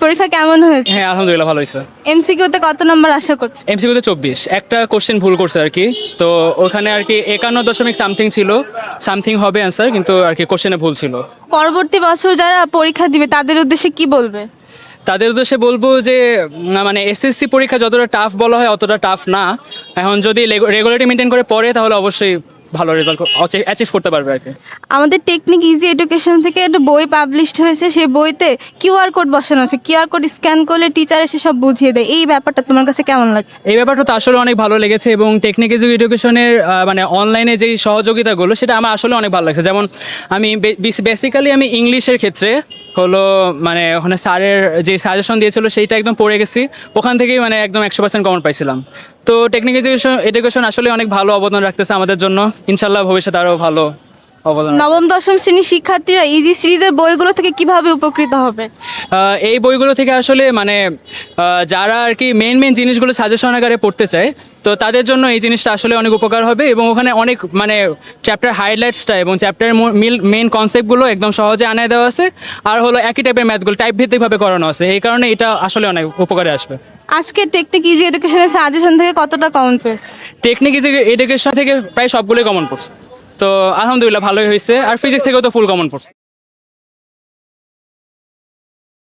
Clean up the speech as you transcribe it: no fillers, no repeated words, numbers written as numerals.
পরীক্ষা কেমন হয়েছে? হ্যাঁ আলহামদুলিল্লাহ ভালো হয়েছে। এমসিকিউতে কত নাম্বার আশা করছো? এমসিকিউতে 24, একটা কোশ্চেন ভুল করছে আর কি, তো ওখানে আর কি 51 সামথিং ছিল, সামথিং হবে অ্যান্সার, কিন্তু আর কি কোশ্চেনে ভুল ছিল। পরবর্তী বছর যারা পরীক্ষা দিবে তাদের উদ্দেশ্যে কি বলবে? তাদের উদ্দেশ্যে বলবো যে মানে এসএসসি পরীক্ষা যতটা টাফ বলা হয় অতটা টাফ না। এখন যদি রেগুলারিটি মেনটেন করে পড়ে তাহলে অবশ্যই ভালো রেজাল্ট অ্যাচিভ করতে পারবে আর কি। আমাদের টেকনিক ইজি এডুকেশন থেকে একটা বই পাবলিশড হয়েছে, সেই বইতে কিউআর কোড বসানো আছে, কিউআর কোড স্ক্যান করলে টিচার এসে সব বুঝিয়ে দেয়। এই ব্যাপারটা তোমার কাছে কেমন লাগছে? এই ব্যাপারটা তো আসলে অনেক ভালো লেগেছে, এবং টেকনিক এডুকেশনের মানে অনলাইনে যেই সহযোগিতাগুলো সেটা আমার আসলে অনেক ভালো লাগছে। যেমন আমি বেসিক্যালি আমি ইংলিশের ক্ষেত্রে হলো মানে ওখানে স্যারের যে সাজেশন দিয়েছিল সেইটা একদম পড়ে গেছি, ওখান থেকেই মানে একদম 100% কমন পাইছিলাম। তো টেকনিক এডুকেশন আসলে অনেক ভালো অবদান রাখতেছে আমাদের জন্য, ইনশাল্লাহ ভবিষ্যতে আরও ভালো অবদান। নবম দশম শ্রেণীর শিক্ষার্থীরা ইজি সিরিজের বইগুলো থেকে কিভাবে উপকৃত হবে? এই বইগুলো থেকে আসলে মানে যারা আর কি মেন জিনিসগুলো সাজেশন আকারে পড়তে চায়, তো তাদের জন্য এই জিনিসটা আসলে অনেক উপকার হবে, এবং ওখানে অনেক মানে চ্যাপ্টার হাইলাইটসটা এবং চ্যাপ্টারের মেন কনসেপ্টগুলো একদম সহজে আনায় দেওয়া আছে, আর হলো একই টাইপের ম্যাথগুলো টাইপ ভিত্তিকভাবে করানো আছে, এই কারণে এটা আসলে অনেক উপকারে আসবে। আজকে টেকনিক ইজি এডুকেশনের সাজেশন থেকে কতটা কমন পেয়েছে? টেকনিক এডুকেশন থেকে প্রায় সবগুলোই কমন পড়ছে, তো আলহামদুলিল্লাহ ভালোই হয়েছে, আর ফিজিক্স থেকেও তো ফুল কমন পড়ছে।